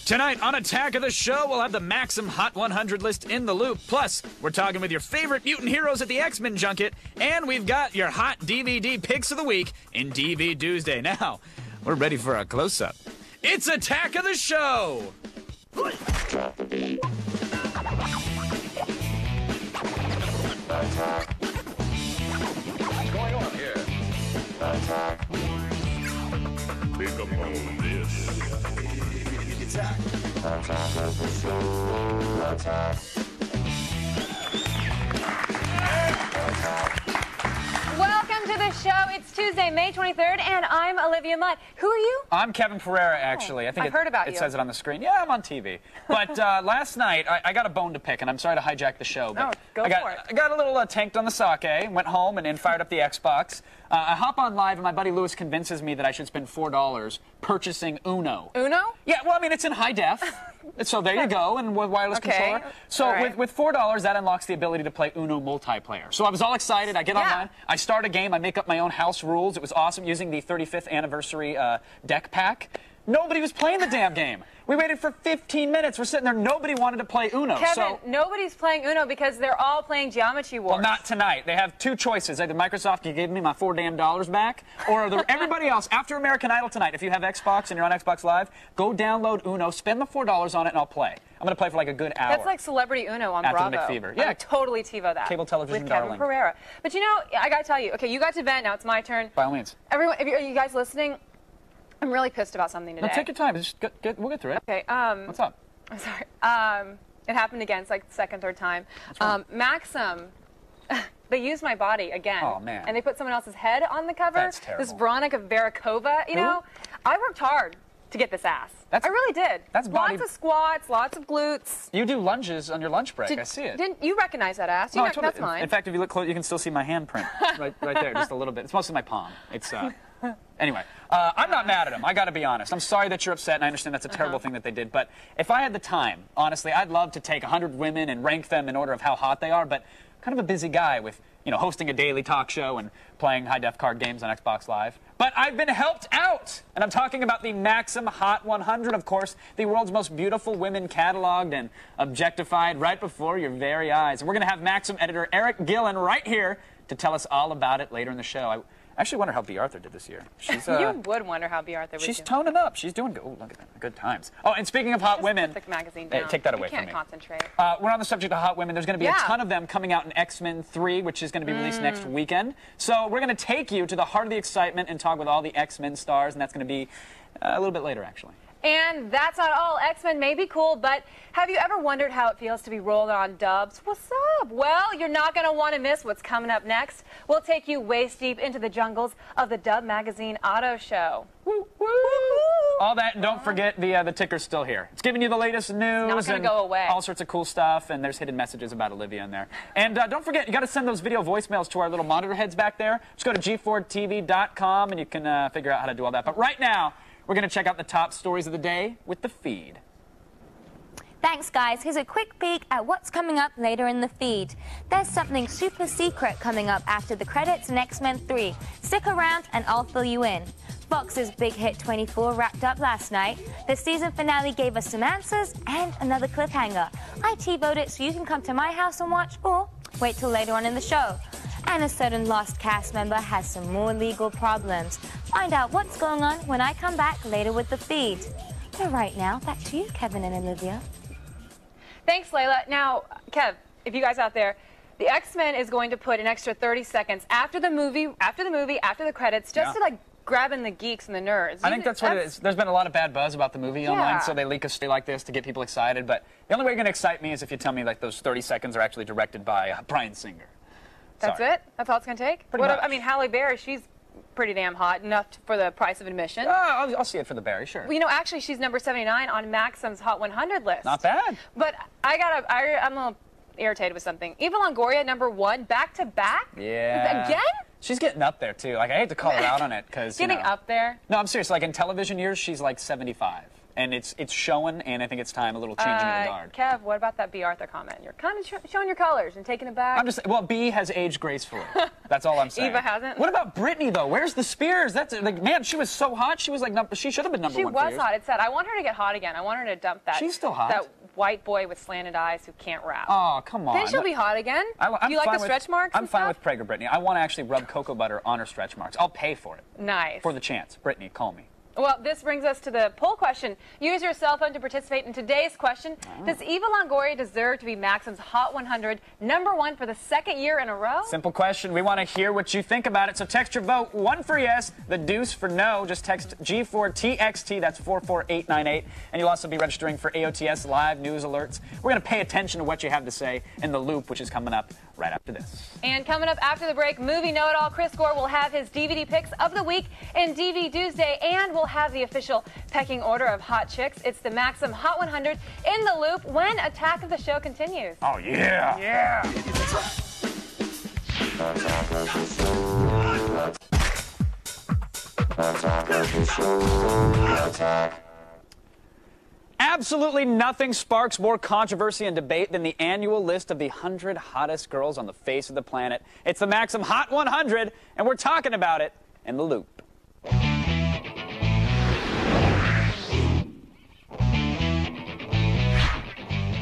Tonight on Attack of the Show, we'll have the Maxim Hot 100 list in the loop. Plus, we're talking with your favorite mutant heroes at the X-Men Junket. And we've got your hot DVD picks of the week in DV Tuesday. Now, we're ready for a close-up. It's Attack of the Show! Attack. What's going on here? Attack. Think upon this. Attack. Attack of the Show. Attack. Welcome to the show. It's Tuesday, May 23rd, and I'm Olivia Mudd. Who are you? I'm Kevin Pereira, actually. I think I've heard about it you. says it on the screen. Yeah, I'm on TV. But last night, I got a bone to pick, and I'm sorry to hijack the show. But go for it. I got a little tanked on the sake, went home, and then fired up the Xbox. I hop on live, and my buddy Lewis convinces me that I should spend $4 purchasing Uno. Uno? Yeah, well, I mean, it's in high def. So there you go, and with wireless controller. So right. with $4, that unlocks the ability to play Uno multiplayer. So I was all excited. I get online. I start a game. I make up my own house rules. It was awesome using the 35th anniversary deck pack. Nobody was playing the damn game. We waited for 15 minutes. We're sitting there. Nobody wanted to play Uno. Kevin, nobody's playing Uno because they're all playing Geometry Wars. Well, not tonight. They have two choices. Either Microsoft can give me my $4 damn back, or everybody else, after American Idol tonight, if you have Xbox and you're on Xbox Live, go download Uno, spend the $4 on it, and I'll play. I'm going to play for like a good hour. That's like Celebrity Uno on After Bravo. the McFever. Yeah. I totally TiVo that. Cable television with darling. Kevin Pereira. But you know, I got to tell you, okay, you got to vent. Now it's my turn. By all means. Everyone, are you guys listening? I'm really pissed about something today. No, take your time. Just we'll get through it. Okay. What's up? I'm sorry. It happened again. It's like the second, third time. Maxim, they used my body again. Oh, man. And they put someone else's head on the cover. That's terrible. This Veronica Varakova. You know, I worked hard to get this ass. I really did. That's body. Lots of squats, lots of glutes. You do lunges on your lunch break. I see it. Didn't you recognize that ass? No, That's mine. In fact, if you look close, you can still see my handprint right there, just a little bit. It's mostly my palm. It's anyway. I'm not mad at them. I got to be honest. I'm sorry that you're upset, and I understand that's a terrible thing that they did. But if I had the time, honestly, I'd love to take 100 women and rank them in order of how hot they are. But I'm kind of a busy guy with, hosting a daily talk show and playing high-def card games on Xbox Live. But I've been helped out, and I'm talking about the Maxim Hot 100, of course, the world's most beautiful women cataloged and objectified right before your very eyes. And we're going to have Maxim editor Eric Gillen right here to tell us all about it later in the show. I actually wonder how B. Arthur did this year. She's, you would wonder how B. Arthur would do. She's toning up. She's doing good. Oh, look at that. Good times. Oh, and speaking of hot women. Put the magazine down. Take that away from me. You can't concentrate. We're on the subject of hot women. There's going to be a ton of them coming out in X-Men 3, which is going to be released next weekend. So we're going to take you to the heart of the excitement and talk with all the X-Men stars, and that's going to be a little bit later, actually. And that's not all. X-Men may be cool, but have you ever wondered how it feels to be rolled on dubs? What's up? Well, you're not going to want to miss what's coming up next. We'll take you waist deep into the jungles of the Dub Magazine Auto Show. Woo, woo. All that, and don't forget the ticker's still here. It's giving you the latest news and go away. All sorts of cool stuff, and there's hidden messages about Olivia in there. And don't forget, you got to send those video voicemails to our little monitor heads back there. Just go to g4tv.com, and you can figure out how to do all that. But right now, we're going to check out the top stories of the day with the feed. Thanks, guys. Here's a quick peek at what's coming up later in the feed. There's something super secret coming up after the credits in X-Men 3. Stick around and I'll fill you in. Fox's big hit 24 wrapped up last night. The season finale gave us some answers and another cliffhanger. I TiVo'd it so you can come to my house and watch, or wait till later on in the show. And a certain lost cast member has some more legal problems. Find out what's going on when I come back later with the feed. But right now, back to you, Kevin and Olivia. Thanks, Layla. Now, Kev, if you guys out there, the X-Men is going to put an extra 30 seconds after the movie, after the credits, just to like grabbing the geeks and the nerds. I think that's what it is. There's been a lot of bad buzz about the movie online, so they leak a story like this to get people excited. But the only way you're going to excite me is if you tell me like those 30 seconds are actually directed by Bryan Singer. That's it? That's all it's going to take? Pretty much. I mean, Halle Berry, she's pretty damn hot, enough for the price of admission. I'll see it for the Berry, sure. Well, actually, she's number 79 on Maxim's Hot 100 list. Not bad. But I'm a little irritated with something. Eva Longoria, number 1, back-to-back? Yeah. Again? She's getting up there, too. Like, I hate to call her out on it, because, Getting up there? No, I'm serious. Like, in television years, she's like 75. And it's showing, and I think it's time a little change in the guard. Kev, what about that B. Arthur comment? You're kind of showing your colors and taking it back. I'm just well, B has aged gracefully. That's all I'm saying. Eva hasn't. What about Britney though? Where's the Spears? That's like, man, she was so hot. She was like, she should have been number one. She was hot. It said, I want her to get hot again. I want her to dump that. She's still hot. That white boy with slanted eyes who can't rap. Oh, come on. Then she'll be hot again. I'm you like fine the stretch marks? I'm and fine stuff? with Prager Britney. I want to actually rub cocoa butter on her stretch marks. I'll pay for it. Nice. For the chance. Britney, call me. Well, this brings us to the poll question. Use your cell phone to participate in today's question. Does Eva Longoria deserve to be Maxim's Hot 100 #1 for the second year in a row? Simple question. We want to hear what you think about it. So text your vote. 1 for yes, the deuce for no. Just text G4TXT. That's 44898. And you'll also be registering for AOTS live news alerts. We're going to pay attention to what you have to say in the loop, which is coming up right after this. And coming up after the break, movie know-it-all Chris Gore will have his DVD picks of the week in DVD Tuesday, and we'll have the official pecking order of hot chicks. It's the Maxim Hot 100 in the loop when Attack of the Show continues. Oh, yeah. Yeah. Absolutely nothing sparks more controversy and debate than the annual list of the 100 hottest girls on the face of the planet. It's the Maxim Hot 100, and we're talking about it in the loop.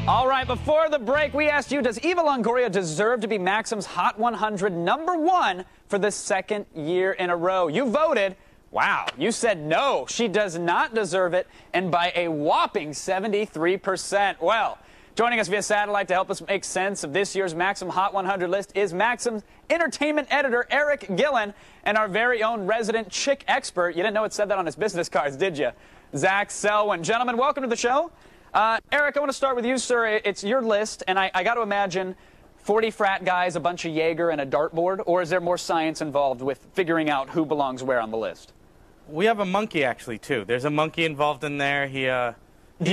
All right, before the break, we asked you, does Eva Longoria deserve to be Maxim's Hot 100 #1 for the second year in a row? You voted. Wow, you said no, she does not deserve it, and by a whopping 73%. Well, joining us via satellite to help us make sense of this year's Maxim Hot 100 list is Maxim's entertainment editor, Eric Gillen, and our very own resident chick expert. You didn't know it said that on his business cards, did you? Zach Selwyn. Gentlemen, welcome to the show. Eric, I want to start with you, sir. It's your list, and I got to imagine 40 frat guys, a bunch of Jaeger, and a dartboard, or is there more science involved with figuring out who belongs where on the list? We have a monkey, actually, too. There's a monkey involved in there. He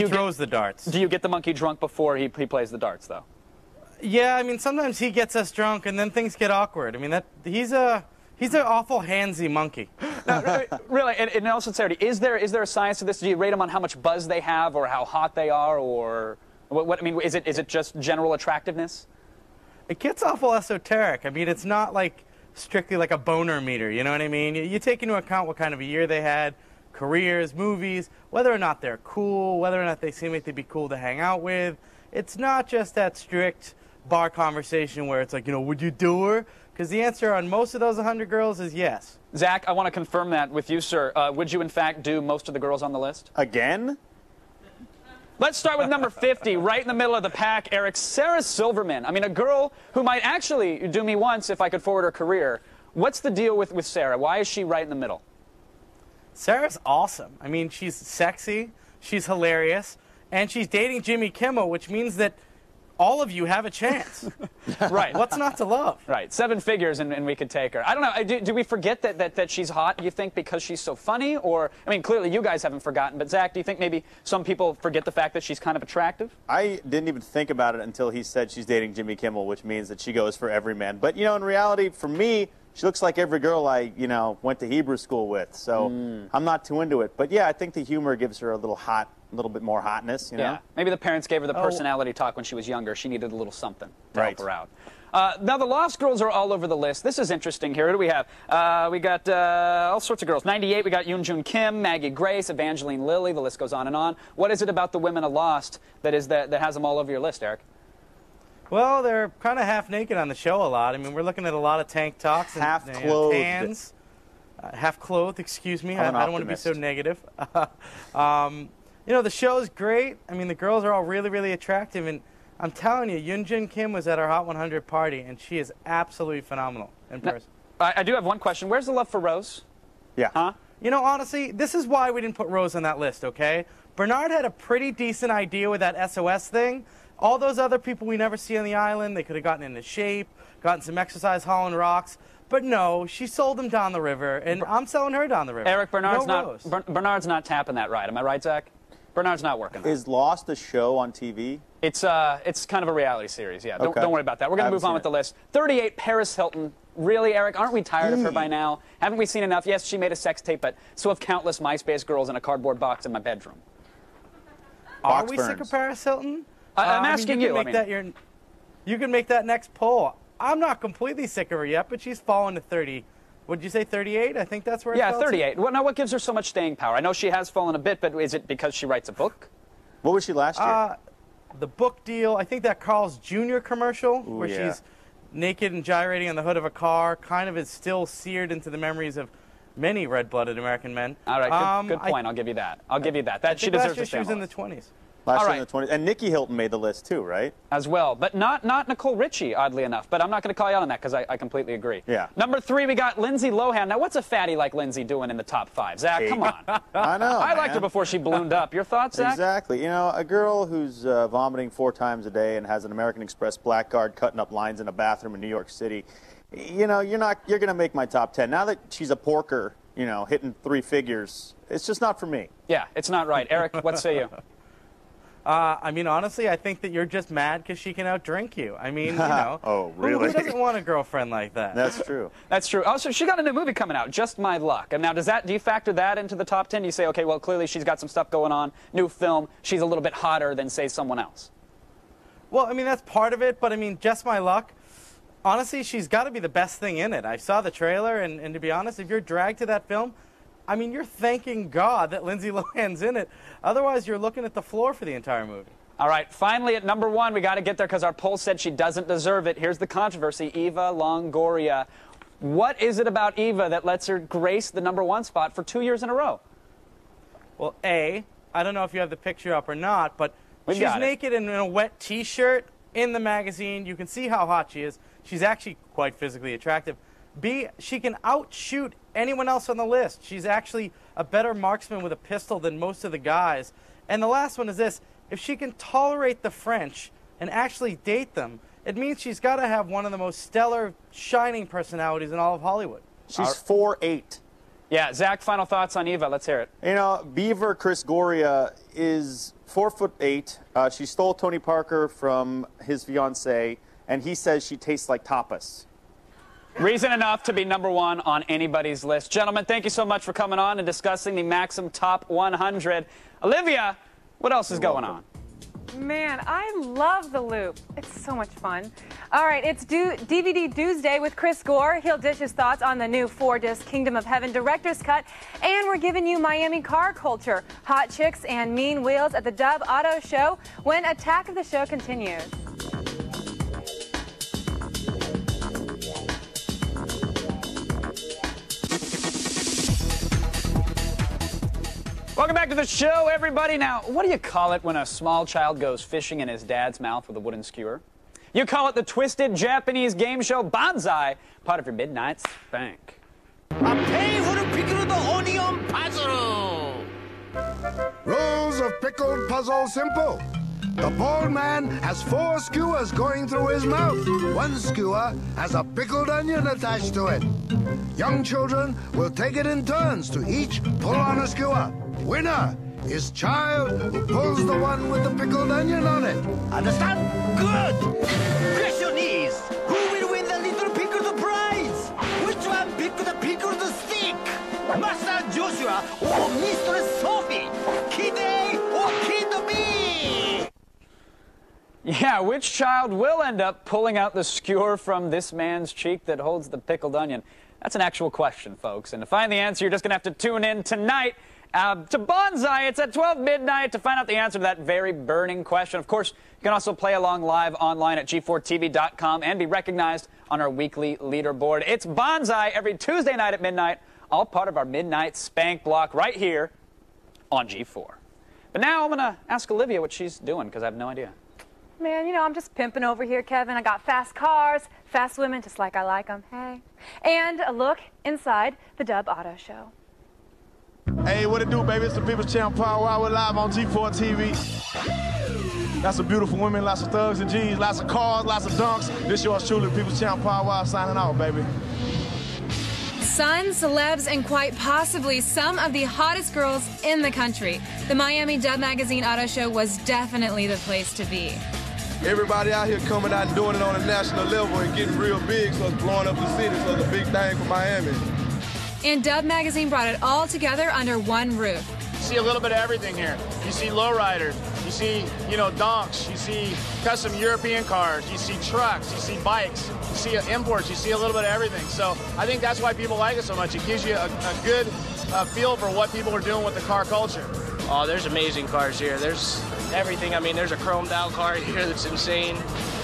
throws the darts. Do you get the monkey drunk before he plays the darts, though? Yeah, I mean, sometimes he gets us drunk, and then things get awkward. I mean, he's an awful handsy monkey. No, really, in all sincerity, is there a science to this? Do you rate them on how much buzz they have, or how hot they are, or what? I mean, is it just general attractiveness? It gets awful esoteric. I mean, it's not like strictly like a boner meter, you know what I mean? You take into account what kind of a year they had, careers, movies, whether or not they're cool, whether or not they seem like they'd be cool to hang out with. It's not just that strict bar conversation where it's like, you know, would you do her? Because the answer on most of those 100 girls is yes. Zach, I want to confirm that with you, sir. Would you, in fact, do most of the girls on the list? Again? Let's start with number 50, right in the middle of the pack, Eric. Sarah Silverman. I mean, a girl who might actually do me once if I could forward her career. What's the deal with Sarah? Why is she right in the middle? Sarah's awesome. I mean, she's sexy, she's hilarious, and she's dating Jimmy Kimmel, which means that all of you have a chance. Right. What's not to love? Right. 7 figures and we could take her. I don't know. Do we forget that she's hot, you think, because she's so funny? Or, I mean, clearly you guys haven't forgotten. But, Zach, do you think maybe some people forget the fact that she's kind of attractive? I didn't even think about it until he said she's dating Jimmy Kimmel, which means that she goes for every man. But, you know, in reality, for me, she looks like every girl I, went to Hebrew school with. So I'm not too into it. But, yeah, I think the humor gives her a little bit more hotness, you know? Yeah. Maybe the parents gave her the personality talk when she was younger. She needed a little something to help her out. Now, the Lost Girls are all over the list. This is interesting here. Who do we have? We got all sorts of girls. 98, we got Yoon-Jun Kim, Maggie Grace, Evangeline Lilly. The list goes on and on. What is it about the women of Lost that has them all over your list, Eric? Well, they're kind of half naked on the show a lot. I mean, we're looking at a lot of tank tops and half-clothed. Tans. Half-clothed, excuse me. I don't want to be so negative. The show's great. I mean, the girls are all really, really attractive. And I'm telling you, Yoon-Jun Kim was at our Hot 100 party, and she is absolutely phenomenal in person. I do have one question. Where's the love for Rose? Yeah. Huh? You know, honestly, this is why we didn't put Rose on that list, okay? Bernard had a pretty decent idea with that SOS thing. All those other people we never see on the island, they could have gotten into shape, gotten some exercise hauling rocks. But no, she sold them down the river, and I'm selling her down the river. Eric, Bernard's Rose. Bernard's not tapping that ride. Am I right, Zach? Bernard's not working. Is Lost a show on TV? It's kind of a reality series, yeah. Don't worry about that. We're going to move on with the list. 38, Paris Hilton. Really, Eric, aren't we tired of her by now? Haven't we seen enough? Yes, she made a sex tape, but so have countless MySpace girls in a cardboard box in my bedroom. Are Box we burns. sick of Paris Hilton? I'm asking you. You can make that next poll. I'm not completely sick of her yet, but she's fallen to 30. Would you say 38? I think that's where it Yeah, fell to. 38. Well, now, what gives her so much staying power? I know she has fallen a bit, but is it because she writes a book? What was she last year? The book deal, I think that Carl's Jr. commercial, where yeah. she's naked and gyrating on the hood of a car, kind of is still seared into the memories of many red-blooded American men. All right, good point. I'll give you that. I'll give you that. That she deserves to stay she was on in the the 20s. Last all year in the 20s. And Nikki Hilton made the list too, right? as well, but not Nicole Richie, oddly enough. But I'm not going to call you out on that because I completely agree. Yeah. Number 3, we got Lindsay Lohan. Now, what's a fatty like Lindsay doing in the top 5? Zach, come on. I know. I liked her man. before she ballooned up. Your thoughts, Zach? Exactly. You know, a girl who's vomiting 4 times a day and has an American Express black card cutting up lines in a bathroom in New York City. You know, you're going to make my top 10. Now that she's a porker, you know, hitting 3 figures, it's just not for me. Yeah, it's not right. Eric, what say you? I mean, honestly, I think that you're just mad because she can outdrink you. I mean, you know. Oh, Who really? doesn't want a girlfriend like that? That's true. That's true. Also, she got a new movie coming out, Just My Luck. And now, do you factor that into the top 10? Do you say, okay, well, clearly she's got some stuff going on, new film, she's a little bit hotter than, say, someone else? Well, I mean, that's part of it, but I mean, Just My Luck, honestly, she's got to be the best thing in it. I saw the trailer, and to be honest, if you're dragged to that film, I mean, you're thanking God that Lindsay Lohan's in it. Otherwise, you're looking at the floor for the entire movie. All right, finally at number 1, we got to get there because our poll said she doesn't deserve it. Here's the controversy, Eva Longoria. What is it about Eva that lets her grace the number 1 spot for 2 years in a row? Well, I don't know if you have the picture up or not, but We've she's got it. naked in a wet T-shirt in the magazine. You can see how hot she is. She's actually quite physically attractive. B, she can outshoot anyone else on the list. She's actually a better marksman with a pistol than most of the guys. And the last one is this. If she can tolerate the French and actually date them, it means she's got to have one of the most stellar, shining personalities in all of Hollywood. She's 4'8". Yeah, Zach, final thoughts on Eva. Let's hear it. You know, Beaver Chris Goria is 4'8". She stole Tony Parker from his fiancée, and he says she tastes like tapas. Reason enough to be number 1 on anybody's list. Gentlemen, thank you so much for coming on and discussing the Maxim Top 100. Olivia, what else is going on? Man, I love The Loop. It's so much fun. All right, it's DVD Tuesday with Chris Gore. He'll dish his thoughts on the new 4-disc Kingdom of Heaven director's cut. And we're giving you Miami car culture, hot chicks, and mean wheels at the Dub Auto Show when Attack of the Show continues. Welcome back to the show, everybody. Now, what do you call it when a small child goes fishing in his dad's mouth with a wooden skewer? You call it the twisted Japanese game show Banzai, part of your midnight spank. Rules of pickled puzzle simple. The bald man has 4 skewers going through his mouth. 1 skewer has a pickled onion attached to it. Young children will take it in turns to each pull on a skewer. Winner is child who pulls the one with the pickled onion on it. Understand? Good! Question is, who will win the little pickled prize? Which one picked the pickled stick? Master Joshua or Mistress Sophie? Kid A or Kid B? Yeah, which child will end up pulling out the skewer from this man's cheek that holds the pickled onion? That's an actual question, folks. And to find the answer, you're just going to have to tune in tonight to Banzai. It's at 12 midnight to find out the answer to that very burning question. Of course, you can also play along live online at g4tv.com and be recognized on our weekly leaderboard. It's Banzai every Tuesday night at midnight, all part of our midnight spank block right here on G4. But now I'm going to ask Olivia what she's doing because I have no idea. Man, you know, I'm just pimping over here, Kevin. I got fast cars, fast women, just like I like them. Hey. And a look inside the Dub Auto Show. Hey, what it do, baby? It's the People's Champ Power Hour. We're live on G4 TV. Lots of beautiful women, lots of thugs and G's, lots of cars, lots of dunks. This yours truly, People's Champ Power Hour, signing out, baby. Sons, celebs, and quite possibly some of the hottest girls in the country. The Miami Dub Magazine Auto Show was definitely the place to be. Everybody out here coming out and doing it on a national level and getting real big, so it's blowing up the city, so it's a big thing for Miami. And Dub Magazine brought it all together under one roof. You see a little bit of everything here. You see lowriders, you see, donks, you see custom European cars, you see trucks, you see bikes, you see imports, you see a little bit of everything. So I think that's why people like it so much. It gives you a good feel for what people are doing with the car culture. Oh, there's amazing cars here. There's everything. I mean, there's a chromed out car here that's insane.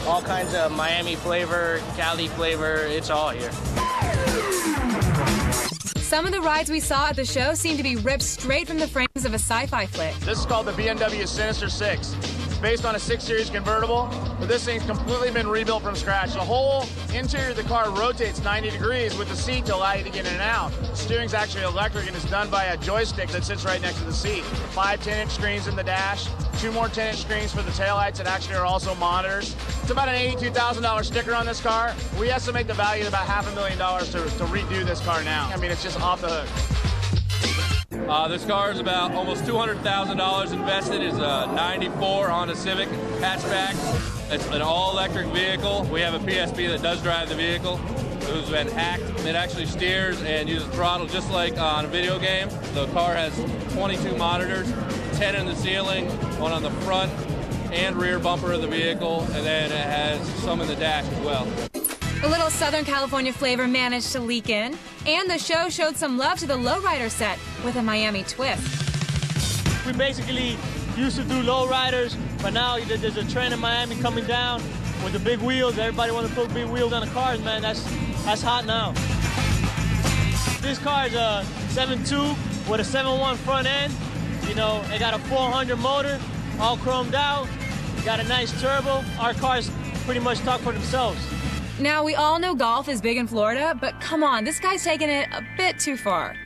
All kinds of Miami flavor, Cali flavor, it's all here. Some of the rides we saw at the show seem to be ripped straight from the frames of a sci-fi flick. This is called the BMW Sinister 6. It's based on a 6 Series convertible, but this thing's completely been rebuilt from scratch. The whole interior of the car rotates 90 degrees with the seat to allow you to get in and out. The steering's actually electric and it's done by a joystick that sits right next to the seat. 5 10-inch screens in the dash, 2 more 10-inch screens for the taillights that actually are also monitors. It's about an $82,000 sticker on this car. We estimate the value at about $500,000 to redo this car now. I mean, it's just off the hook. This car is about almost $200,000 invested. It's a 94 Honda Civic hatchback. It's an all-electric vehicle. We have a PSP that does drive the vehicle, who's been hacked. It actually steers and uses throttle just like on a video game. The car has 22 monitors, 10 in the ceiling, one on the front and rear bumper of the vehicle, and then it has some in the dash as well. A little Southern California flavor managed to leak in, and the show showed some love to the lowrider set with a Miami twist. We basically used to do lowriders, but now there's a trend in Miami coming down with the big wheels. Everybody wants to put big wheels on the cars, man. That's hot now. This car is a 7.2 with a 7.1 front end. It got a 400 motor, all chromed out. Got a nice turbo. Our cars pretty much talk for themselves. Now, we all know golf is big in Florida, but come on, this guy's taking it a bit too far.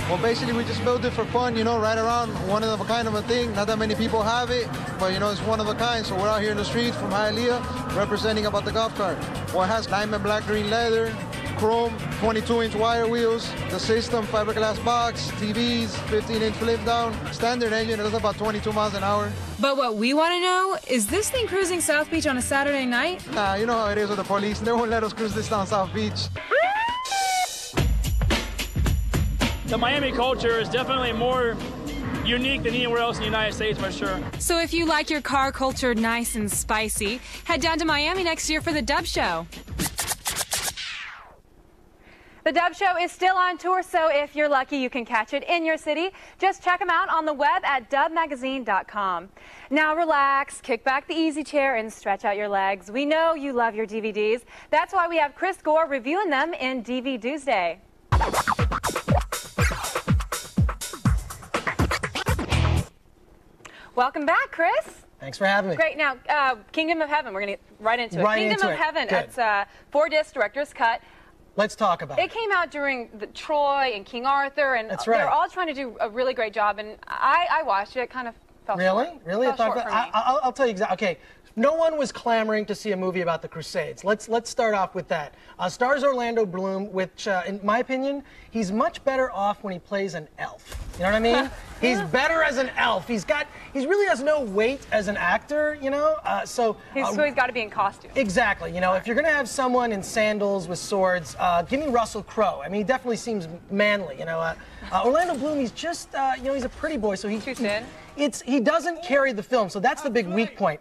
Well, basically, we just built it for fun, right around one of a kind of a thing. Not that many people have it, but, it's one of a kind. So we're out here in the streets from Hialeah representing about the golf cart. Well, it has diamond black green leather, chrome, 22-inch wire wheels, the system, fiberglass box, TVs, 15-inch flip down, standard engine, it does about 22 miles an hour. But what we want to know, is this thing cruising South Beach on a Saturday night? Nah, you know how it is with the police. They won't let us cruise this down South Beach. The Miami culture is definitely more unique than anywhere else in the United States, for sure. So if you like your car culture nice and spicy, head down to Miami next year for the Dub Show. The Dub Show is still on tour, so if you're lucky, you can catch it in your city. Just check them out on the web at dubmagazine.com. Now relax, kick back the easy chair, and stretch out your legs. We know you love your DVDs. That's why we have Chris Gore reviewing them in DV Tuesday. Welcome back, Chris. Thanks for having me. Great. Now, Kingdom of Heaven, we're going to get right into it. Kingdom of Heaven, Good. it's a 4-disc director's cut. Let's talk about it. It came out during the Troy and King Arthur, and That's right. they're all trying to do a really great job. And I watched it. It kind of fell short. Really? Fell short for me. I'll tell you exactly. Okay, no one was clamoring to see a movie about the Crusades. Let's start off with that. Stars Orlando Bloom, which, in my opinion, he's much better off when he plays an elf. You know what I mean? He's better as an elf. He really has no weight as an actor, so he's got to be in costume. Exactly. If you're going to have someone in sandals with swords, give me Russell Crowe. I mean, he definitely seems manly, Orlando Bloom, he's just, he's a pretty boy, so too thin. He doesn't carry the film, so that's the big weak point.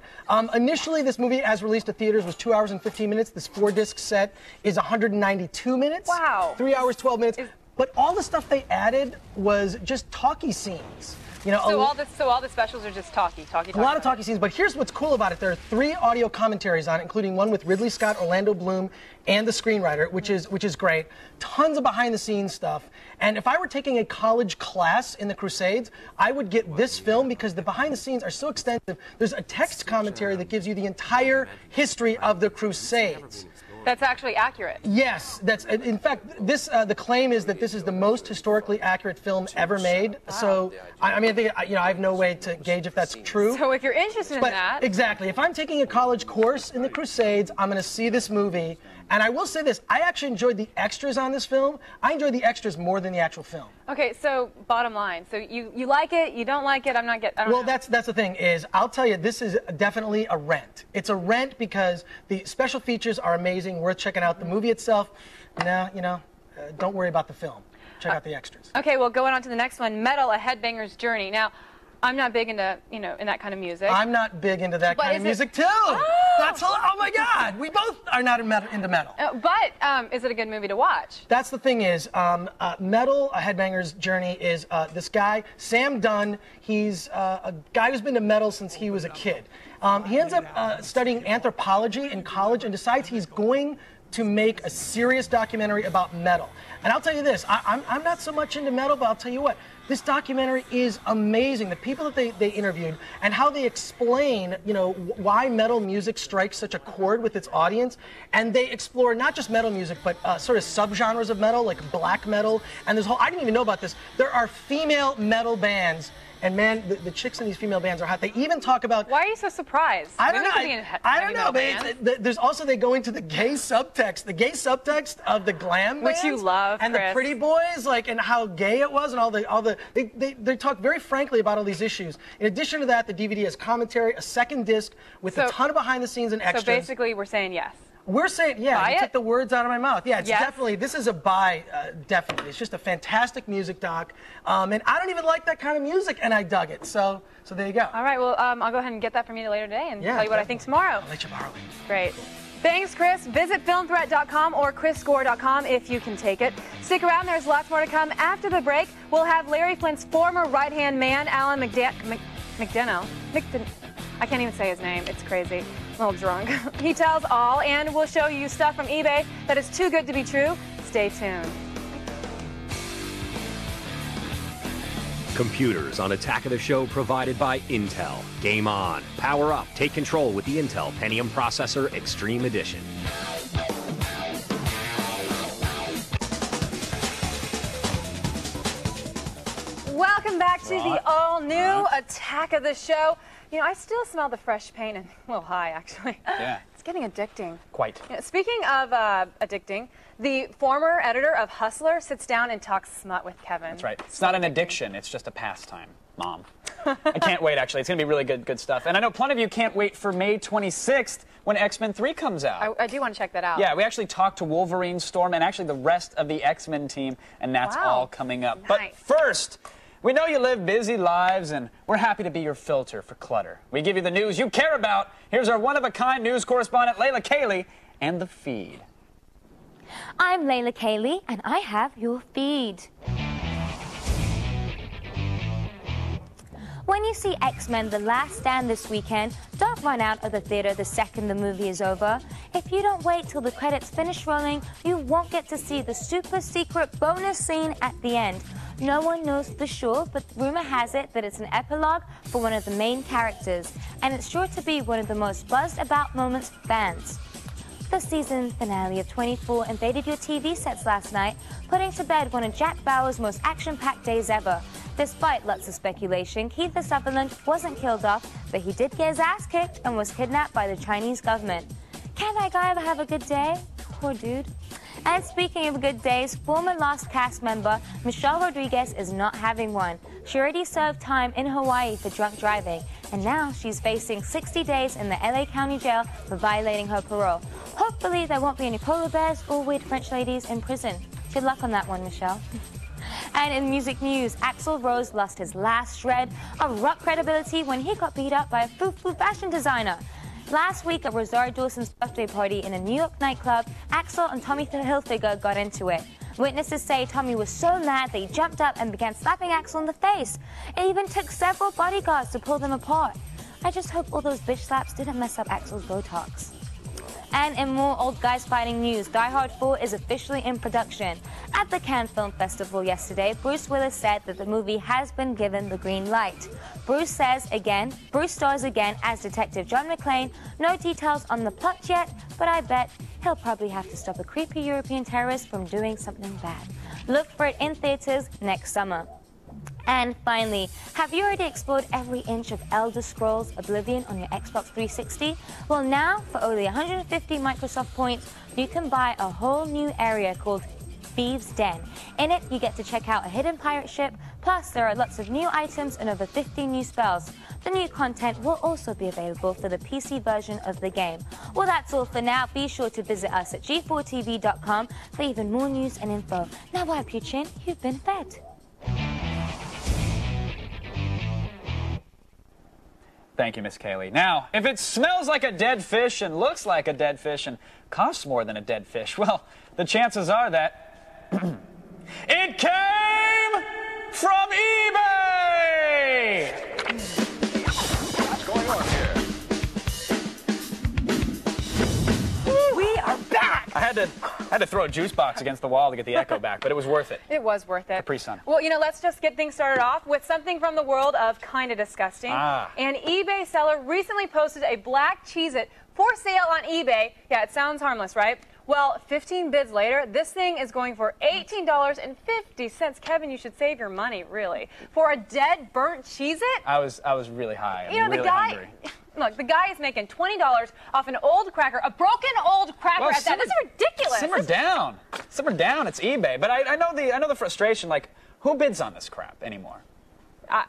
Initially, this movie, as released to theaters, was 2 hours and 15 minutes. This 4-disc set is 192 minutes. Wow. 3 hours, 12 minutes. But all the stuff they added was just talkie scenes. So all the specials are just talkie. A lot of talkie scenes, but here's what's cool about it. There are 3 audio commentaries on it, including one with Ridley Scott, Orlando Bloom, and the screenwriter, which is great. Tons of behind-the-scenes stuff. And if I were taking a college class in the Crusades, I would get this film because the behind-the-scenes are so extensive. There's a text commentary that gives you the entire history of the Crusades. That's actually accurate. Yes, in fact, the claim is that this is the most historically accurate film ever made. Wow. So, I think I have no way to gauge if that's true. So if you're interested in that. Exactly. If I'm taking a college course in the Crusades, I'm going to see this movie. And I will say this, I actually enjoyed the extras on this film. I enjoyed the extras more than the actual film. Okay, so bottom line. So you like it, you don't like it, I don't know. That's the thing is, I'll tell you, this is definitely a rent. It's a rent because the special features are amazing, worth checking out. The movie itself, don't worry about the film. check out the extras. Okay, well, going on to the next one, Metal, A Headbanger's Journey. Now, I'm not big into, in that kind of music. I'm not big into that kind of music, too. Oh my God. We both are not into metal. But is it a good movie to watch? That's the thing is, Metal, A Headbanger's Journey is this guy, Sam Dunn. He's a guy who's been to metal since he was a kid. He ends up studying anthropology in college and decides he's going to make a serious documentary about metal. And I'll tell you this, I'm not so much into metal, but I'll tell you what, this documentary is amazing. The people that they interviewed and how they explain, why metal music strikes such a chord with its audience. And they explore not just metal music, but sort of subgenres of metal, like black metal. And there's I didn't even know about this. There are female metal bands. And man, the chicks in these female bands are hot. They even talk about. Why are you so surprised? I don't know. But there's also they go into the gay subtext of the glam bands, which you love, and Chris. The pretty boys, and how gay it was, and they talk very frankly about all these issues. In addition to that, the DVD has commentary, a second disc with a ton of behind the scenes and extras. So basically, we're saying yes. We're saying, yeah, you took the words out of my mouth. Yeah, it's yes. definitely, this is a buy, definitely. It's just a fantastic music doc. And I don't even like that kind of music, and I dug it. So there you go. All right, well, I'll go ahead and get that from you later today and tell you what I think tomorrow. I'll let you borrow it. Great. Thanks, Chris. Visit filmthreat.com or chrisscore.com if you can take it. Stick around, there's lots more to come. After the break, we'll have Larry Flint's former right-hand man, Alan McDonough. I can't even say his name. It's crazy. I'm a little drunk. He tells all, and we'll show you stuff from eBay that is too good to be true. Stay tuned. Computers on Attack of the Show provided by Intel. Game on. Power up. Take control with the Intel Pentium Processor Extreme Edition. Welcome back to the all-new Attack of the Show. I still smell the fresh paint and a little high, actually. Yeah. It's getting addicting. Quite. Speaking of addicting, the former editor of Hustler sits down and talks smut with Kevin. That's right. It's not an addiction. It's just a pastime, Mom. I can't wait, actually. It's going to be really good stuff. And I know plenty of you can't wait for May 26th when X-Men 3 comes out. I do want to check that out. Yeah, we actually talked to Wolverine, Storm, and actually the rest of the X-Men team, and that's all coming up. Nice. But first, we know you live busy lives, and we're happy to be your filter for clutter. We give you the news you care about. Here's our one-of-a-kind news correspondent, Layla Cayley, and the feed. I'm Layla Cayley, and I have your feed. When you see X-Men The Last Stand this weekend, don't run out of the theater the second the movie is over. If you don't wait till the credits finish rolling, you won't get to see the super secret bonus scene at the end. No one knows for sure, but rumor has it that it's an epilogue for one of the main characters, and it's sure to be one of the most buzzed about moments for fans. The season finale of 24 invaded your TV sets last night, putting to bed one of Jack Bauer's most action-packed days ever. Despite lots of speculation, Kiefer Sutherland wasn't killed off, but he did get his ass kicked and was kidnapped by the Chinese government. Can that guy ever have a good day? Poor dude. And speaking of good days, former Lost cast member Michelle Rodriguez is not having one. She already served time in Hawaii for drunk driving, and now she's facing 60 days in the LA County Jail for violating her parole. Hopefully there won't be any polar bears or weird French ladies in prison. Good luck on that one, Michelle. And in music news, Axl Rose lost his last shred of rock credibility when he got beat up by a foo-foo fashion designer. Last week at Rosario Dawson's birthday party in a New York nightclub, Axl and Tommy Hilfiger got into it. Witnesses say Tommy was so mad that he jumped up and began slapping Axl in the face. It even took several bodyguards to pull them apart. I just hope all those bitch slaps didn't mess up Axl's Botox. And in more old guys fighting news, Die Hard 4 is officially in production. At the Cannes Film Festival yesterday, Bruce Willis said that the movie has been given the green light. Bruce stars again as Detective John McClane. No details on the plot yet, but I bet he'll probably have to stop a creepy European terrorist from doing something bad. Look for it in theaters next summer. And finally, have you already explored every inch of Elder Scrolls Oblivion on your Xbox 360? Well, now, for only 150 Microsoft points, you can buy a whole new area called Thieves' Den. In it, you get to check out a hidden pirate ship, plus there are lots of new items and over 50 new spells. The new content will also be available for the PC version of the game. Well, that's all for now. Be sure to visit us at g4tv.com for even more news and info. Now wipe your chin, you've been fed. Thank you, Miss Kaylee. Now, if it smells like a dead fish and looks like a dead fish and costs more than a dead fish, well, the chances are that it came from eBay! What's going on here? We are back! I had to throw a juice box against the wall to get the echo back, but it was worth it. It was worth it. Capri Sun. Well, let's just get things started off with something from the world of Kinda Disgusting. An eBay seller recently posted a black Cheez-It for sale on eBay. Yeah, it sounds harmless, right? Well, 15 bids later, this thing is going for $18.50. Kevin, you should save your money, really. For a dead, burnt Cheez-It? I was really high. I'm really the guy... hungry. Look, the guy is making $20 off an old cracker, a broken old cracker Well, at that. This is ridiculous. Simmer down. Simmer down. It's eBay. But I know the frustration. Like, who bids on this crap anymore? No,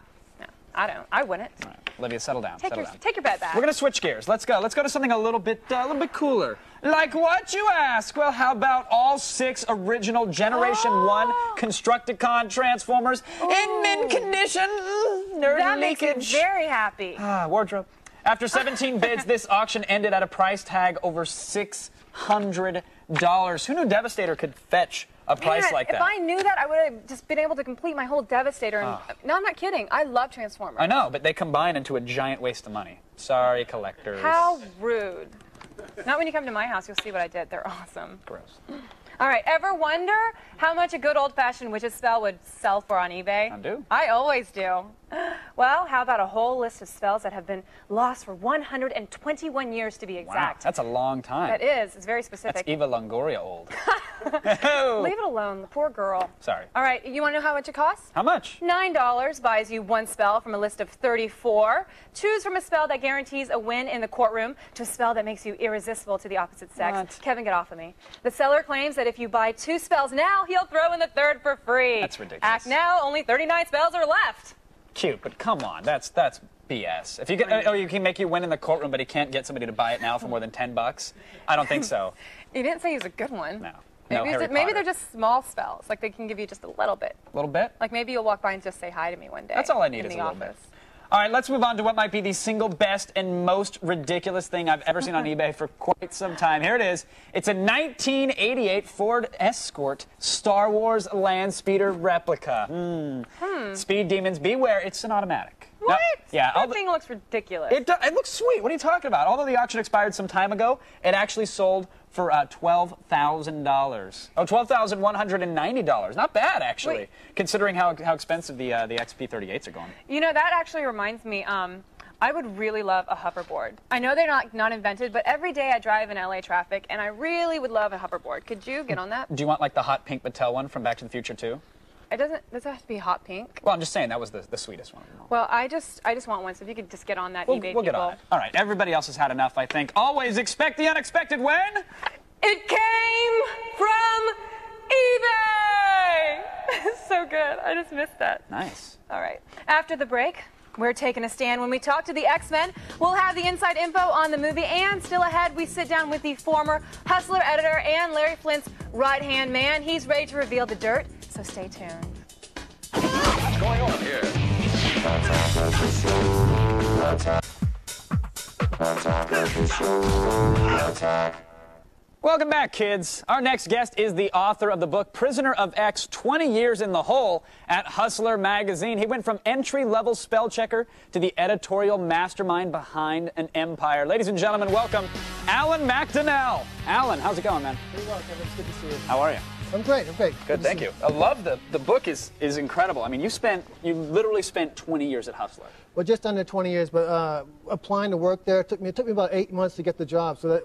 I don't. I wouldn't. All right, Olivia, settle down. Take settle down. your bet back. We're gonna switch gears. Let's go. Let's go to something a little bit cooler. Like what, you ask? Well, how about all 6 original Generation 1 Constructicon Transformers in mint condition? Nerd that leakage. makes me very happy. Wardrobe. After 17 bids, this auction ended at a price tag over $600. Who knew Devastator could fetch a price like that? If I knew that, I would have just been able to complete my whole Devastator. And, no, I'm not kidding. I love Transformers. I know, but they combine into a giant waste of money. Sorry, collectors. How rude. Not when you come to my house. You'll see what I did. They're awesome. Gross. All right, ever wonder how much a good old-fashioned witch's spell would sell for on eBay? I do. I always do. Well, how about a whole list of spells that have been lost for 121 years to be exact? Wow, that's a long time. That is. It's very specific. That's Eva Longoria old. Leave it alone, the poor girl. Sorry. All right, you want to know how much it costs? How much? $9 buys you 1 spell from a list of 34. Choose from a spell that guarantees a win in the courtroom to a spell that makes you irresistible to the opposite sex. What? Kevin, get off of me. The seller claims that if you buy 2 spells now, he'll throw in the 3rd for free. That's ridiculous. Act now, only 39 spells are left. Cute, but come on, that's BS. If you get, you can make you win in the courtroom, but he can't get somebody to buy it now for more than $10. I don't think so. He didn't say he was a good one. No. Maybe they're just small spells. Like they can give you just a little bit. A little bit? Like maybe you'll walk by and just say hi to me one day. That's all I need in is the a little office. bit. All right, let's move on to what might be the single best and most ridiculous thing I've ever seen on eBay for quite some time. Here it is. It's a 1988 Ford Escort Star Wars Land Speeder replica. Speed demons, beware. It's an automatic. What? Yeah. That thing looks ridiculous. It looks sweet. What are you talking about? Although the auction expired some time ago, it actually sold for $12,000. Oh, $12,190. Not bad, actually, Wait. considering how expensive the XP38s are going. You know, that actually reminds me, I would really love a hoverboard. I know they're not invented, but every day I drive in LA traffic, and I really would love a hoverboard. Could you get on that? Do you want like the hot pink Mattel one from Back to the Future 2? Does it have to be hot pink? Well, I'm just saying that was the sweetest one. Well, I just want one, so if you could just get on that eBay We'll get on it. All right, everybody else has had enough, I think. Always expect the unexpected when? It came from eBay! So good. I just missed that. Nice. All right. After the break, we're taking a stand. When we talk to the X-Men, we'll have the inside info on the movie, and still ahead, we sit down with the former Hustler editor and Larry Flint's right-hand man. He's ready to reveal the dirt, so stay tuned. What's going on here? Welcome back, kids. Our next guest is the author of the book Prisoner of X, 20 Years in the Hole at Hustler magazine. He went from entry-level spell checker to the editorial mastermind behind an empire. Ladies and gentlemen, welcome Alan McDonnell. Alan, how's it going, man? Pretty well, Kevin. It's good to see you. How are you? I'm great. Good, thank you. I love the book is incredible. I mean, you literally spent 20 years at Hustler. Well, just under 20 years, but applying to work there, it took me about 8 months to get the job. So that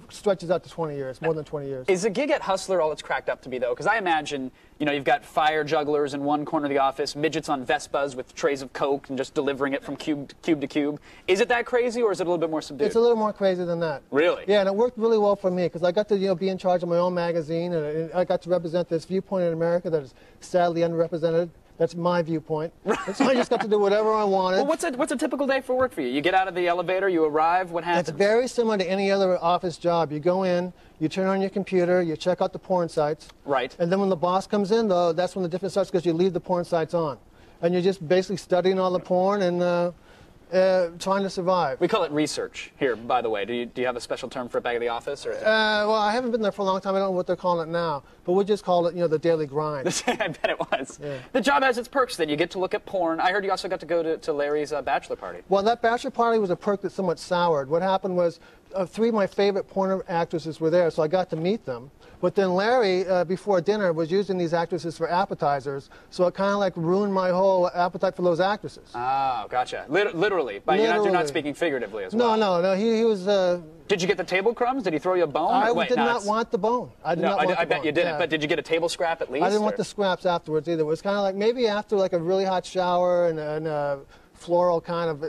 stretches out to 20 years, more than 20 years. Is a gig at Hustler all it's cracked up to be, though? Because I imagine, you've got fire jugglers in one corner of the office, midgets on Vespas with trays of Coke and just delivering it from cube to cube. Is it that crazy, or is it a little bit more subdued? It's a little more crazy than that. Really? Yeah, and it worked really well for me because I got to be in charge of my own magazine, and I got to represent this viewpoint in America that is sadly underrepresented. That's my viewpoint. So I just got to do whatever I wanted. Well, what's a typical day for work for you? You get out of the elevator, you arrive, what happens? It's very similar to any other office job. You go in, you turn on your computer, you check out the porn sites. Right. And then when the boss comes in, though, that's when the difference starts because you leave the porn sites on. And you're just basically studying all the porn and trying to survive. We call it research here, by the way. Do you have a special term for it back at the office? Or is it... well, I haven't been there for a long time. I don't know what they're calling it now. But we just call it, the daily grind. I bet it was. Yeah. The job has its perks then. You get to look at porn. I heard you also got to go to Larry's bachelor party. Well, that bachelor party was a perk that somewhat soured. What happened was 3 of my favorite porn actresses were there, so I got to meet them. But then Larry, before dinner, was using these actresses for appetizers, so it kind of like ruined my whole appetite for those actresses. Oh, gotcha. Literally. But you're not speaking figuratively as well. No. He was... Did you get the table crumbs? Did he throw you a bone? I did not want the bone. I bet you didn't. Yeah. But did you get a table scrap at least? I didn't want the scraps afterwards either. It was kind of like maybe after like a really hot shower and a floral kind of,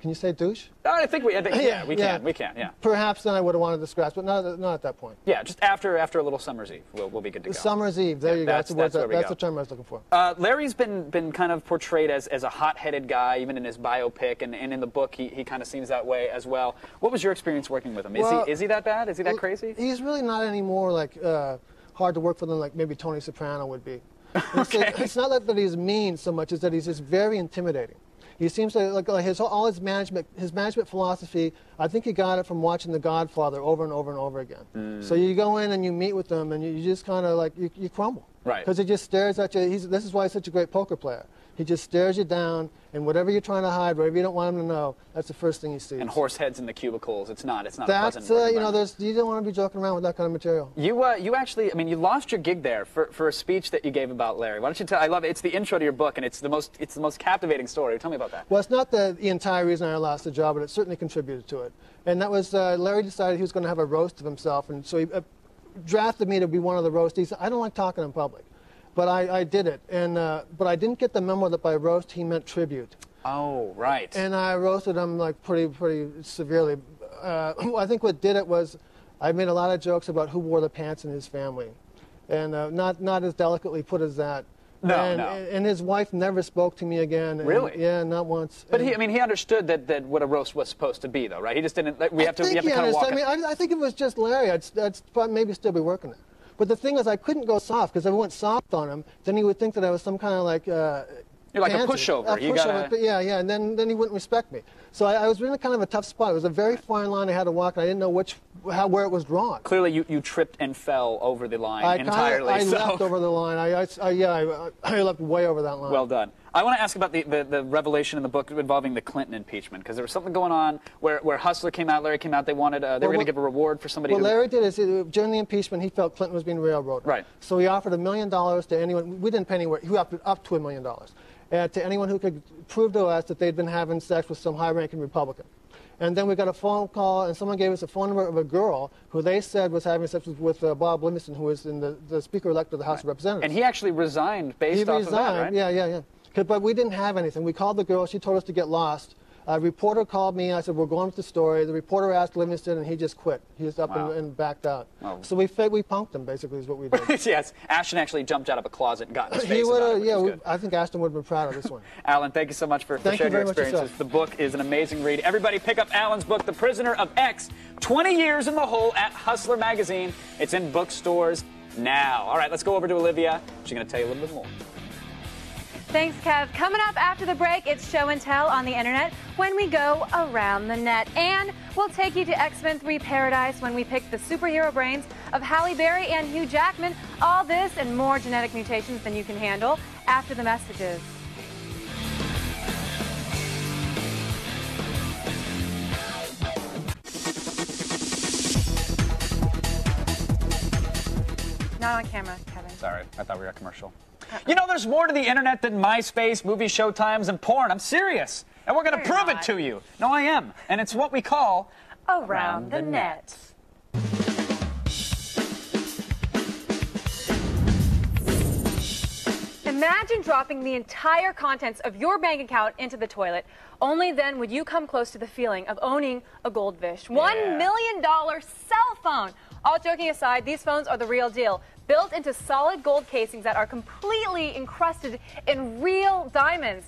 can you say douche? I think we can. Perhaps then I would have wanted the scraps, but not at that point. Yeah, just after a little summer's eve, we'll be good to go. Summer's eve, there you go. That's the term I was looking for. Larry's been kind of portrayed as a hot-headed guy, even in his biopic, and in the book he kind of seems that way as well. What was your experience working with him? Is he that bad? Is he that crazy? He's really not anymore like hard to work for than like maybe Tony Soprano would be. It's not like that he's mean so much as that he's just very intimidating. He seems to like his management philosophy. I think he got it from watching The Godfather over and over and over again. So you go in and you meet with them, and you just kind of like you crumble. Right. Because he just stares at you. This is why he's such a great poker player. He just stares you down, and whatever you're trying to hide, whatever you don't want him to know, that's the first thing he sees. And horse heads in the cubicles. It's not. That's pleasant. you don't want to be joking around with that kind of material. You actually, you lost your gig there for a speech that you gave about Larry. Why don't you tell? I love it. It's the intro to your book, and it's the most captivating story. Tell me about that. Well, it's not the entire reason I lost the job, but it certainly contributed to it. And that was Larry decided he was going to have a roast of himself, and so he drafted me to be one of the roastees. I don't like talking in public. But I did it, and but I didn't get the memo that by roast he meant tribute. Oh, right. And I roasted him like pretty severely. I think what did it was I made a lot of jokes about who wore the pants in his family, and not as delicately put as that. No. And his wife never spoke to me again. Really? Yeah, not once. But he understood that what a roast was supposed to be, though, right? He just didn't. We have to kind of walk. I think if it was just Larry, I'd probably maybe still be working it. But the thing is, I couldn't go soft, because if I went soft on him, then he would think that I was some kind of like... You're like a pushover. Yeah, and then he wouldn't respect me. So I was really kind of a tough spot. It was a very fine line I had to walk, and I didn't know where it was drawn. Clearly, you tripped and fell over the line entirely. I leapt over the line. I leapt way over that line. Well done. I want to ask about the revelation in the book involving the Clinton impeachment, because there was something going on where Hustler came out, Larry came out. They were going to give a reward for somebody. What Larry did is during the impeachment, he felt Clinton was being railroaded. Right. So he offered $1 million to anyone. We didn't pay anywhere. He offered up to $1 million to anyone who could prove to us that they'd been having sex with some high-ranking Republican. And then we got a phone call, and someone gave us a phone number of a girl who they said was having sex with Bob Livingston, who was in the Speaker-elect of the House of Representatives. And he actually resigned based off of that, right? Yeah. But we didn't have anything. We called the girl. She told us to get lost. A reporter called me. I said, we're going with the story. The reporter asked Livingston, and he just quit. He just up and backed out. Oh. So we punked him, basically, is what we did. Yes. Ashton actually jumped out of a closet and got in his face. He would have, I think Ashton would have been proud of this one. Alan, thank you so much for sharing your experiences. The book is an amazing read. Everybody pick up Alan's book, The Prisoner of X, 20 Years in the Hole at Hustler Magazine. It's in bookstores now. All right, let's go over to Olivia. She's going to tell you a little bit more. Thanks, Kev. Coming up after the break, it's show and tell on the internet when we go around the net. And we'll take you to X-Men 3 Paradise when we pick the superhero brains of Halle Berry and Hugh Jackman. All this and more genetic mutations than you can handle after the messages. Not on camera, Kevin. Sorry, I thought we were a commercial. You know, there's more to the internet than MySpace, movie showtimes, and porn. I'm serious. And we're going to prove it to you. No, I am. And it's what we call Around the Net. Imagine dropping the entire contents of your bank account into the toilet. Only then would you come close to the feeling of owning a goldfish. $1 million cell phone. All joking aside, these phones are the real deal. Built into solid gold casings that are completely encrusted in real diamonds.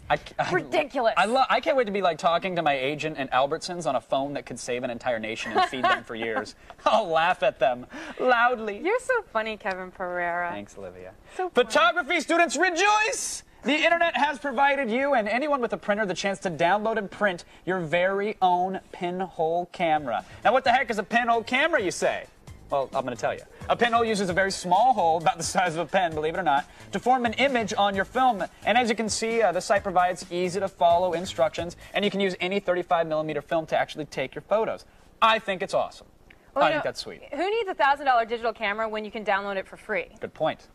Ridiculous. I can't wait to be like talking to my agent in Albertsons on a phone that could save an entire nation and feed them for years. I'll laugh at them loudly. You're so funny, Kevin Pereira. Thanks, Olivia. So Photography students, rejoice! The internet has provided you and anyone with a printer the chance to download and print your very own pinhole camera. Now, what the heck is a pinhole camera, you say? Well, I'm going to tell you. A pinhole uses a very small hole, about the size of a pen, believe it or not, to form an image on your film. And as you can see, the site provides easy-to-follow instructions, and you can use any 35mm film to actually take your photos. I think it's awesome. I think that's sweet. Who needs a $1,000 digital camera when you can download it for free? Good point.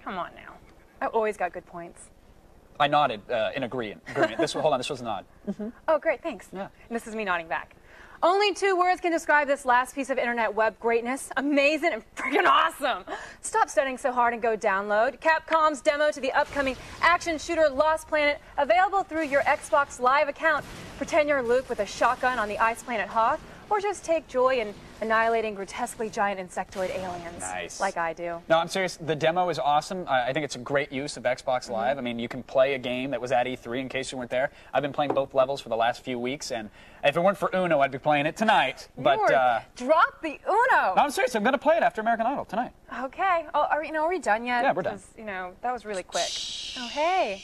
Come on now. I've always got good points. I nodded in agreement. Hold on, this was a nod. Oh, great, thanks. Yeah. And this is me nodding back. Only 2 words can describe this last piece of internet web greatness. Amazing and freaking awesome. Stop studying so hard and go download Capcom's demo to the upcoming action shooter Lost Planet, available through your Xbox Live account. Pretend you're Luke with a shotgun on the ice planet Hoth, or just take joy in annihilating grotesquely giant insectoid aliens. Nice. Like I do. No, I'm serious. The demo is awesome. I think it's a great use of Xbox Live. I mean, you can play a game that was at E3 in case you weren't there. I've been playing both levels for the last few weeks, and if it weren't for Uno, I'd be playing it tonight. But drop the Uno. No, I'm serious. I'm going to play it after American Idol tonight. Okay. Oh, are we done yet? Yeah, we're done. That was really quick. Oh, hey.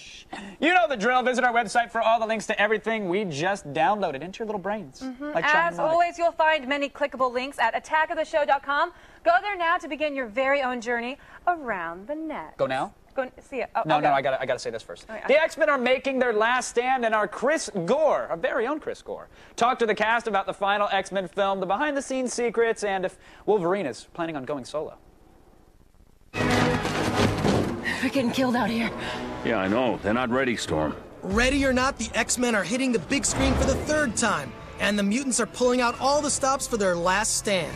You know the drill. Visit our website for all the links to everything we just downloaded into your little brains. Like As always, you'll find many clickable links at attackoftheshow.com. Go there now to begin your very own journey around the net. Go now? Go see it. Oh, No, I gotta say this first. Okay. The X-Men are making their last stand, and our Chris Gore, our very own Chris Gore, talked to the cast about the final X-Men film, the behind-the-scenes secrets, and if Wolverine is planning on going solo. We're getting killed out here. Yeah, I know. They're not ready, Storm. Ready or not, the X-Men are hitting the big screen for the 3rd time, and the mutants are pulling out all the stops for their last stand.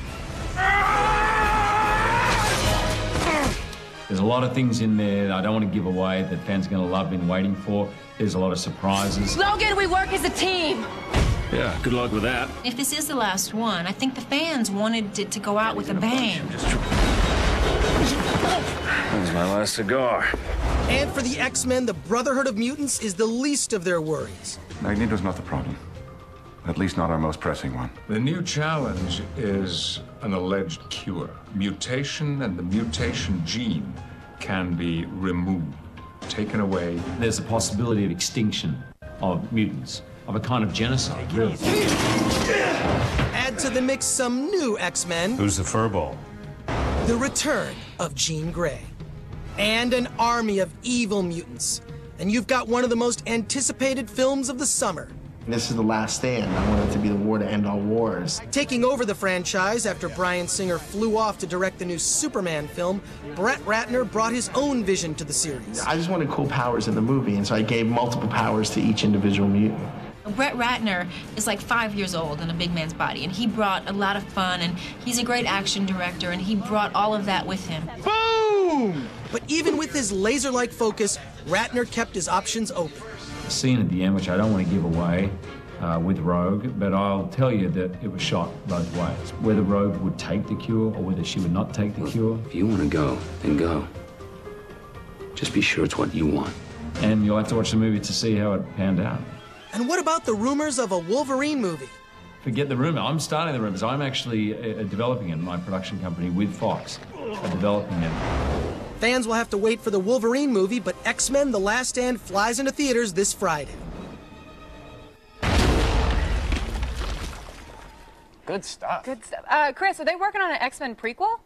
There's a lot of things in there that I don't want to give away that fans are going to love and waiting for. There's a lot of surprises. Logan, we work as a team. Yeah, good luck with that. If this is the last one, I think the fans wanted it to go out with a bang. That's my last cigar. And for the X-Men, the Brotherhood of Mutants is the least of their worries. Magneto's not the problem. At least not our most pressing one. The new challenge is an alleged cure. Mutation and the mutation gene can be removed, taken away. There's a possibility of extinction of mutants, of a kind of genocide, really. Add to the mix some new X-Men. Who's the furball? The return of Jean Grey. And an army of evil mutants. And you've got one of the most anticipated films of the summer. This is the last stand. I want it to be the war to end all wars. Taking over the franchise after Bryan Singer flew off to direct the new Superman film, Brett Ratner brought his own vision to the series. I just wanted cool powers in the movie, and so I gave multiple powers to each individual mutant. Brett Ratner is like 5 years old in a big man's body, and he brought a lot of fun, and he's a great action director, and he brought all of that with him. Boom! But even with his laser-like focus, Ratner kept his options open. The scene at the end, which I don't want to give away with Rogue, but I'll tell you that it was shot both ways. Whether Rogue would take the cure or whether she would not take the cure. If you want to go, then go. Just be sure it's what you want. And you'll have to watch the movie to see how it panned out. And what about the rumors of a Wolverine movie? Forget the rumor. I'm starting the rumors. I'm actually developing it in my production company with Fox, developing it. Fans will have to wait for the Wolverine movie, but X-Men: The Last Stand flies into theaters this Friday. Good stuff. Good stuff. Chris, are they working on an X-Men prequel?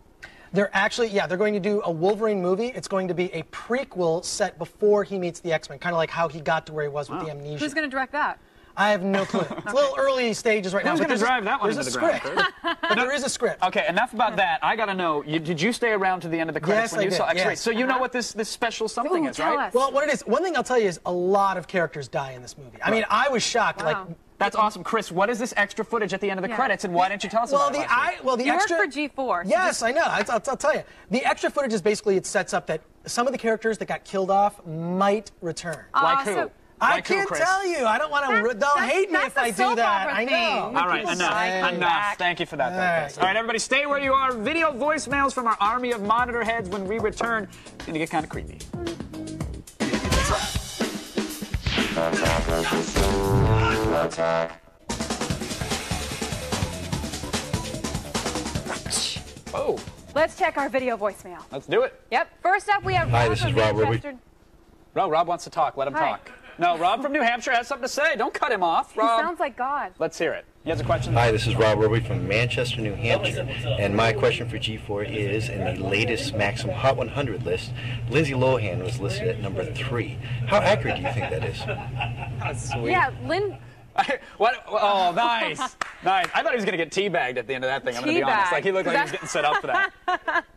They're actually, they're going to do a Wolverine movie. It's going to be a prequel set before he meets the X-Men, kind of like how he got to where he was with the amnesia. Who's going to direct that? I have no clue. It's a little early stages right now. Who's going to drive that one into the script. ground? But there is a script. Okay, enough about that. I got to know, did you stay around to the end of the credits Yes, when you I saw did, X-Ray? yes. So you know what this special something is, right? Well, what it is, one thing I'll tell you is a lot of characters die in this movie. I mean, I was shocked. Like, That's awesome. Chris, what is this extra footage at the end of the credits, and why didn't you tell us about it? The you extra... work for G4. So yes, I know. I'll tell you. The extra footage is basically, it sets up that some of the characters that got killed off might return. Like who? I can't tell you. I don't want to. Don't hate me if I do that. I know. All right, enough. Thank you for that, Chris. All right, everybody, stay where you are. Video voicemails from our army of monitor heads when we return. It's going to get kind of creepy. Oh. Let's check our video voicemail. Let's do it. Yep. First up, we have Hi, Rob this from is Rob. Manchester. Rob wants to talk. Let him talk. No, Rob from New Hampshire has something to say. Don't cut him off, Rob. He sounds like God. Let's hear it. He has a question. Hi, this is Rob Roby from Manchester, New Hampshire. And my question for G4 is, in the latest Maxim Hot 100 list, Lindsay Lohan was listed at number 3. How accurate do you think that is? That's sweet. Yeah, Lynn. What? Oh, nice. Nice. I thought he was going to get teabagged at the end of that thing. I'm going to be honest. Like, he looked like he was getting set up for that.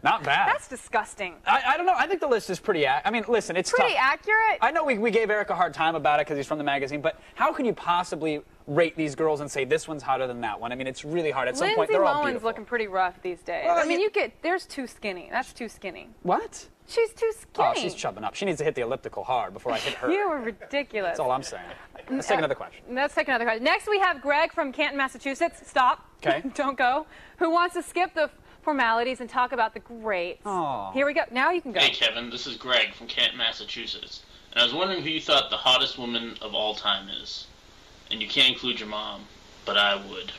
Not bad. That's disgusting. I don't know. I think the list is pretty I mean, listen, it's pretty tough. accurate. I know we gave Eric a hard time about it because he's from the magazine, but how can you possibly rate these girls and say this one's hotter than that one? I mean, it's really hard. At some point, they're all beautiful. Lindsay Lohan's looking pretty rough these days. Well, I mean, there's too skinny. That's too skinny. What? She's too skinny. Oh, she's chubbing up. She needs to hit the elliptical hard before I hit her. You were ridiculous. That's all I'm saying. Let's take another question. Let's take another question. Next, we have Greg from Canton, Massachusetts. Stop. Okay. Don't go. Who wants to skip the formalities and talk about the greats. Aww. Here we go. Now you can go. Hey, Kevin. This is Greg from Canton, Massachusetts. And I was wondering who you thought the hottest woman of all time is. And you can't include your mom, but I would.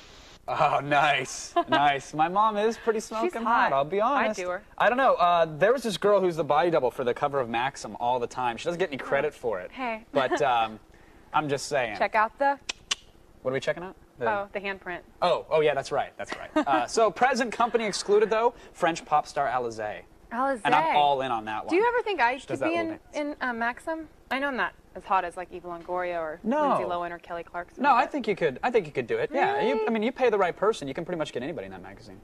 Oh, nice. Nice. My mom is pretty smoking hot, I'll be honest. I'd do her. I don't know. There was this girl who's the body double for the cover of Maxim all the time. She doesn't get any credit for it. Hey. But I'm just saying. Check out the... What are we checking out? The handprint. Oh, yeah, that's right. That's right. So present company excluded, though, French pop star Alizé. Alizé. And I'm all in on that one. Do you ever think I She does could be that in Maxim? I know I'm not as hot as like Eva Longoria or No. Lindsay Lohan or Kelly Clarkson. No, I think you could. I think you could do it. Yeah. Really? I mean, you pay the right person, you can pretty much get anybody in that magazine.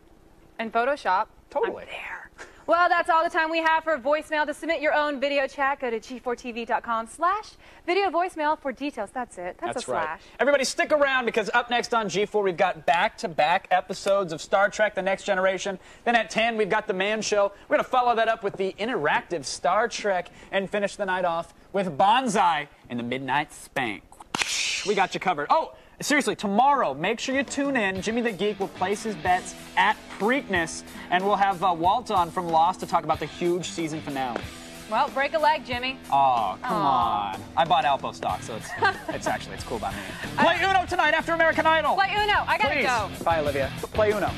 And Photoshop. Totally. I'm there. Well, that's all the time we have for voicemail. To submit your own video chat, go to g4tv.com/video voicemail for details. That's it. That's a slash. Right. Everybody stick around because up next on G4 we've got back-to-back episodes of Star Trek The Next Generation. Then at 10 we've got The Man Show. We're going to follow that up with the interactive Star Trek and finish the night off with Bonsai and the Midnight Spank. We got you covered. Oh, seriously, tomorrow, make sure you tune in. Jimmy the Geek will place his bets at Preakness, and we'll have Walt on from Lost to talk about the huge season finale. Well, break a leg, Jimmy. Oh, come on. I bought Alpo stock, so it's cool by me. Play Uno tonight after American Idol. Play Uno. I gotta Please. go. Bye, Olivia. Play Uno.